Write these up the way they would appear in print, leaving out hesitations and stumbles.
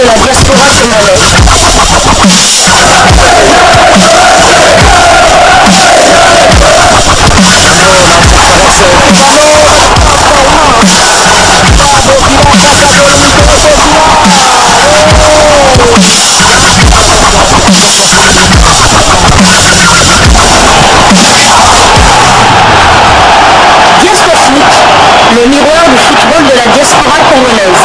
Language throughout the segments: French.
la diaspora le miroir du football de la diaspora congolaise.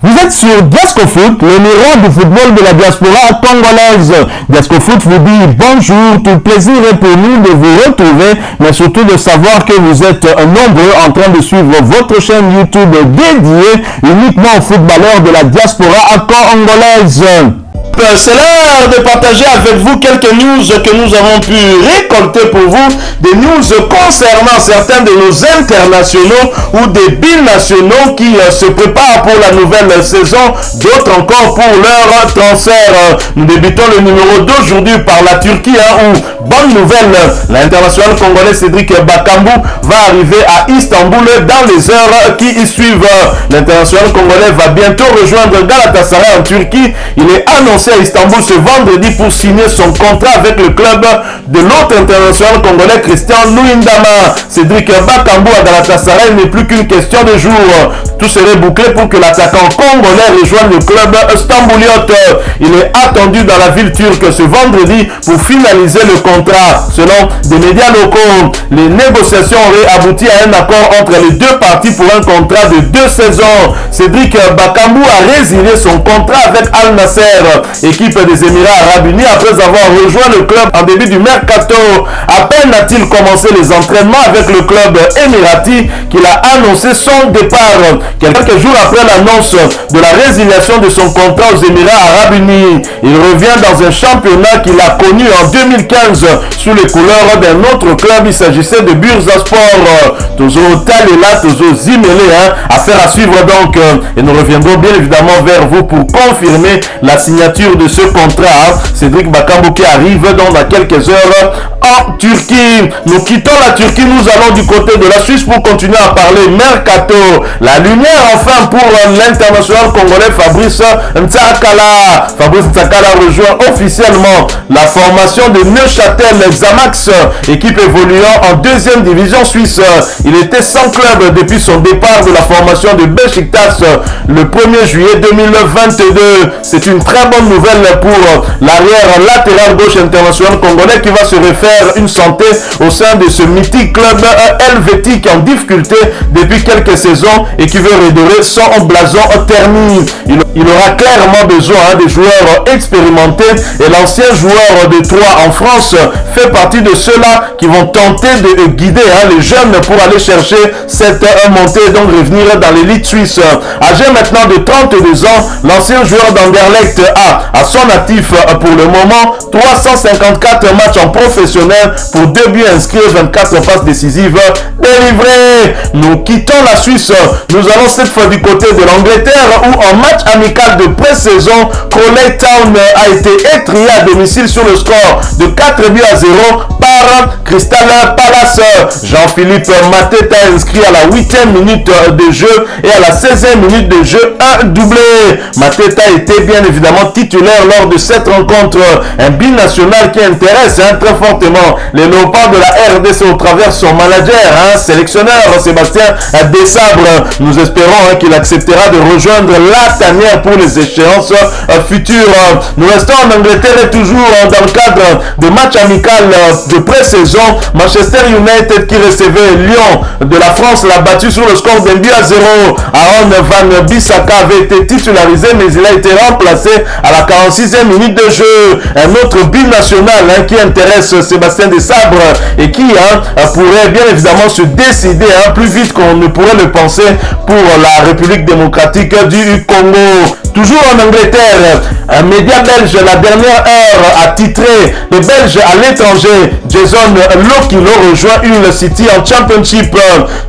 Vous êtes sur Diascofoot, le miroir du football de la diaspora congolaise. Diascofoot vous dit bonjour, tout plaisir est pour nous de vous retrouver, mais surtout de savoir que vous êtes nombreux en train de suivre votre chaîne YouTube dédiée uniquement aux footballeurs de la diaspora congolaise. C'est l'heure de partager avec vous quelques news que nous avons pu récolter pour vous, des news concernant certains de nos internationaux ou des binationaux qui se préparent pour la nouvelle saison, d'autres encore pour leur transfert. Nous débutons le numéro d'aujourd'hui par la Turquie, où, bonne nouvelle, l'international congolais Cédric Bakambu va arriver à Istanbul dans les heures qui y suivent. L'international congolais va bientôt rejoindre Galatasaray en Turquie. Il est annoncé à Istanbul ce vendredi pour signer son contrat avec le club de l'autre international congolais Christian Luyendama. Cédric Bakambu à Galatasaray n'est plus qu'une question de jours. Tout serait bouclé pour que l'attaquant congolais rejoigne le club stambouliote. Il est attendu dans la ville turque ce vendredi pour finaliser le contrat. Selon des médias locaux, les négociations auraient abouti à un accord entre les deux parties pour un contrat de 2 saisons. Cédric Bakambu a résilié son contrat avec Al Nasser, équipe des Émirats Arabes Unis, après avoir rejoint le club en début du mercato. À peine a-t-il commencé les entraînements avec le club émirati qu'il a annoncé son départ. Quelques jours après l'annonce de la résiliation de son contrat aux Émirats Arabes Unis, il revient dans un championnat qu'il a connu en 2015 sous les couleurs d'un autre club. Il s'agissait de Bursaspor. Toujours Talela, toujours Zimele, affaire à suivre donc. Et nous reviendrons bien évidemment vers vous pour confirmer la signature de ce contrat. Cédric Bakambu qui arrive dans quelques heures en Turquie. Nous quittons la Turquie, nous allons du côté de la Suisse pour continuer à parler mercato. La lumière enfin pour l'international congolais Fabrice Ntsakala. Fabrice Ntsakala rejoint officiellement la formation de Neuchâtel Xamax, équipe évoluant en 2e division suisse. Il était sans club depuis son départ de la formation de Beşiktaş le 1er juillet 2022. C'est une très bonne nouvelle pour l'arrière latéral gauche international congolais qui va se refaire une santé au sein de ce mythique club helvétique en difficulté depuis quelques saisons et qui veut redorer son blason thermique. Il aura clairement besoin de joueurs expérimentés et l'ancien joueur de Troyes en France fait partie de ceux-là qui vont tenter de guider les jeunes pour aller chercher cette montée et donc revenir dans l'élite suisse. Âgé maintenant de 32 ans, l'ancien joueur d'Anderlecht a à son actif pour le moment 354 matchs en professionnel pour 2 buts inscrits et 24 passes décisives délivrées. Nous quittons la Suisse, nous allons cette fois du côté de l'Angleterre où en match amical de pré-saison, Crawley Town a été étrié à domicile sur le score de 4 buts à 0 par Crystal Palace. Jean-Philippe Mateta inscrit à la 8e minute de jeu et à la 16e minute de jeu un doublé. Mateta était bien évidemment titulaire lors de cette rencontre. Un binational qui intéresse très fortement les Léopards de la RDC au travers son manager, sélectionneur Sébastien Desabre. Nous espérons qu'il acceptera de rejoindre la tanière pour les échéances futures. Nous restons en Angleterre et toujours dans le cadre de match amical de pré-saison. Manchester United qui recevait Lyon de la France l'a battu sur le score d'un but à 0. Aaron Van Bissaka avait été titularisé mais il a été remplacé à la 46e minute de jeu. Un autre binational qui intéresse Sébastien Desabre et qui pourrait bien évidemment se décider plus vite qu'on ne pourrait le penser pour la République démocratique du Congo. Toujours en Angleterre, un média belge, la dernière heure, a titré « Les Belges à l'étranger, Jason Lokilo rejoint Hull City en Championship ».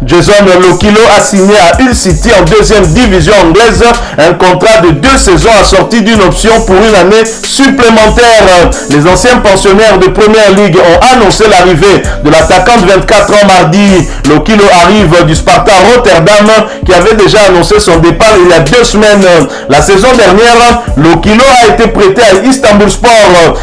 Jason Lokilo a signé à Hull City en deuxième division anglaise un contrat de 2 saisons assorti d'une option pour une année supplémentaire. Les anciens pensionnaires de Première Ligue ont annoncé l'arrivée de l'attaquant de 24 ans mardi. Lokilo arrive du Sparta Rotterdam qui avait déjà annoncé son départ il y a 2 semaines. La saison dernière, Lokilo a été prêté à Istanbulspor.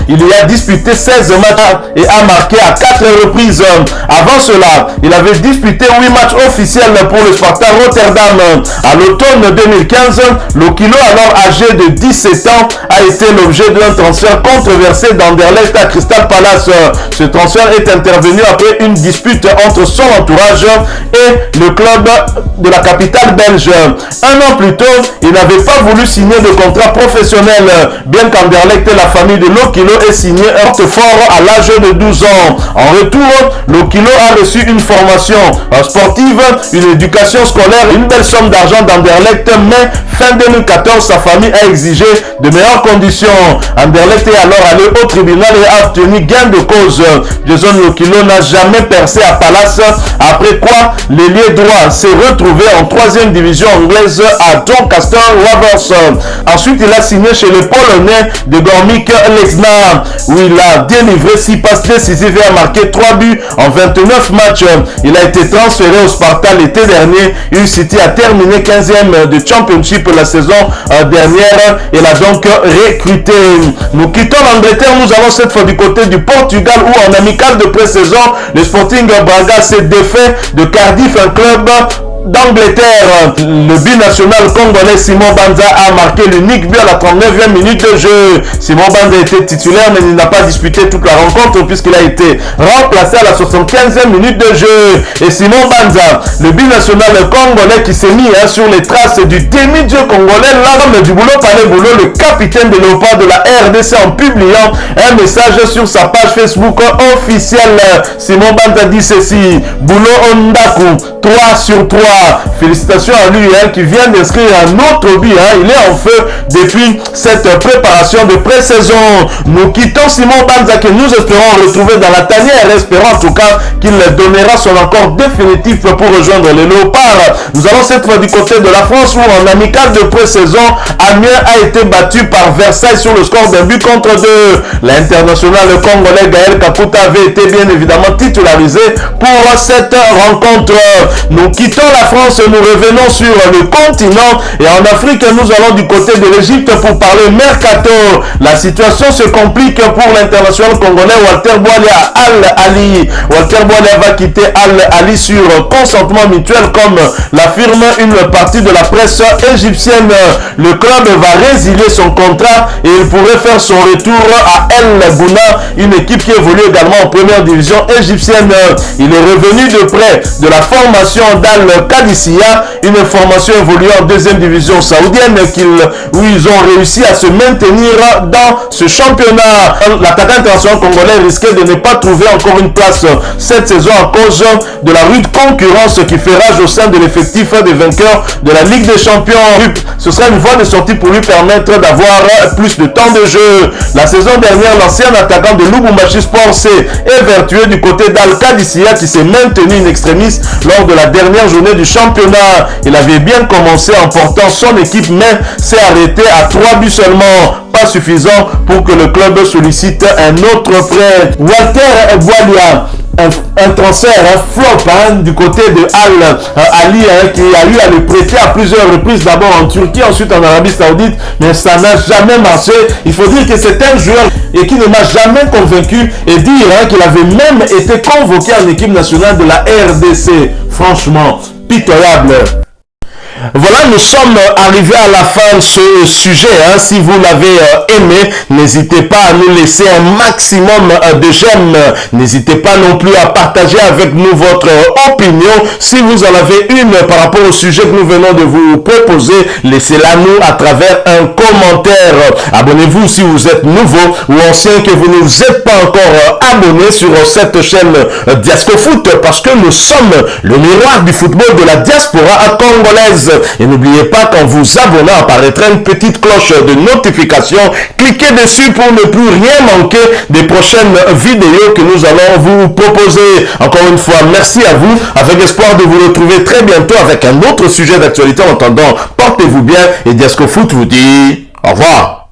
Il y a disputé 16 matchs et a marqué à 4 reprises. Avant cela, il avait disputé 8 matchs officiels pour le Sparta Rotterdam. À l'automne 2015, Lokilo, alors âgé de 17 ans, a été l'objet d'un transfert controversé d'Anderlecht à Crystal Palace. Ce transfert est intervenu après une dispute entre son entourage et le club de la capitale belge. Un an plus tôt, il n'avait pas voulu signer de contrat professionnel, bien qu'Anderlecht et la famille de Lokilo aient signé un porte-fort à l'âge de 12 ans. En retour, Lokilo a reçu une formation sportive, une éducation scolaire et une belle somme d'argent d'Anderlecht, mais fin 2014, sa famille a exigé de meilleures conditions. Anderlecht est alors allé au tribunal et a obtenu gain de cause. Jason Lokilo n'a jamais percé à Palace, après quoi l'ailier droit s'est retrouvé en 3e division anglaise à Doncaster Rovers. Ensuite, il a signé chez le Polonais de Gormik Lechna, où il a délivré 6 passes décisives et a marqué 3 buts en 29 matchs. Il a été transféré au Sparta l'été dernier. Hull City a terminé 15e de Championship la saison dernière et l'a donc recruté. Nous quittons l'Angleterre, nous allons cette fois du côté du Portugal où en amical de pré-saison, le Sporting Braga s'est défait de Cardiff, un club d'Angleterre. Le binational congolais Simon Banza a marqué l'unique but à la 39e minute de jeu. Simon Banza était titulaire mais il n'a pas disputé toute la rencontre puisqu'il a été remplacé à la 75e minute de jeu. Et Simon Banza, le binational congolais qui s'est mis sur les traces du demi-dieu congolais, l'homme du boulot Palais Boulot, le capitaine de léopard de la RDC, en publiant un message sur sa page Facebook officielle. Simon Banza dit ceci: Boulot Ondaku, 3 sur 3. Félicitations à lui qui vient d'inscrire un autre but. Il est en feu depuis cette préparation de pré-saison. Nous quittons Simon Banza que nous espérons retrouver dans la tanière, espérons en tout cas qu'il donnera son accord définitif pour rejoindre les Léopards. Nous allons cette fois du côté de la France où en amical de pré-saison, Amiens a été battu par Versailles sur le score d'un but contre 2. L'international congolais Gaël Kakuta avait été bien évidemment titularisé pour cette rencontre. Nous quittons la France, nous revenons sur le continent et en Afrique, nous allons du côté de l'Égypte pour parler mercato. La situation se complique pour l'international congolais Walter Boualia à Al-Ali. Walter Boualia va quitter Al-Ali sur consentement mutuel comme l'affirme une partie de la presse égyptienne. Le club va résilier son contrat et il pourrait faire son retour à El Bouna, une équipe qui évolue également en première division égyptienne. Il est revenu de près de la formation d'Al-Qadisiyah, une formation évoluée en deuxième division saoudienne où ils ont réussi à se maintenir dans ce championnat. L'attaquant international congolais risquait de ne pas trouver encore une place cette saison à cause de la rude concurrence qui fait rage au sein de l'effectif des vainqueurs de la Ligue des Champions. Ce sera une voie de sortie pour lui permettre d'avoir plus de temps de jeu. La saison dernière, l'ancien attaquant de Lubumbashi Sport s'est évertué du côté d'Al-Qadisiyah qui s'est maintenu in extremis lors de la dernière journée du championnat. Il avait bien commencé en portant son équipe mais s'est arrêté à 3 buts seulement. Pas suffisant pour que le club sollicite un autre prêt. Walter Boualia, un transfert, un flop du côté de Al-Ali qui a eu à le prêter à plusieurs reprises, d'abord en Turquie, ensuite en Arabie Saoudite, mais ça n'a jamais marché. Il faut dire que c'est un joueur et qui ne m'a jamais convaincu et dire qu'il avait même été convoqué en équipe nationale de la RDC. Franchement, pitoyable. Voilà, nous sommes arrivés à la fin de ce sujet. Si vous l'avez aimé, n'hésitez pas à nous laisser un maximum de j'aime. N'hésitez pas non plus à partager avec nous votre opinion. Si vous en avez une par rapport au sujet que nous venons de vous proposer, laissez-la nous à travers un commentaire. Abonnez-vous si vous êtes nouveau ou ancien que vous ne vous êtes pas encore abonné sur cette chaîne Diasco Foot, parce que nous sommes le miroir du football de la diaspora congolaise. Et n'oubliez pas qu'en vous abonnant apparaîtra une petite cloche de notification. Cliquez dessus pour ne plus rien manquer des prochaines vidéos que nous allons vous proposer. Encore une fois, merci à vous, avec espoir de vous retrouver très bientôt avec un autre sujet d'actualité. En attendant, portez-vous bien et Diasco Foot vous dit au revoir.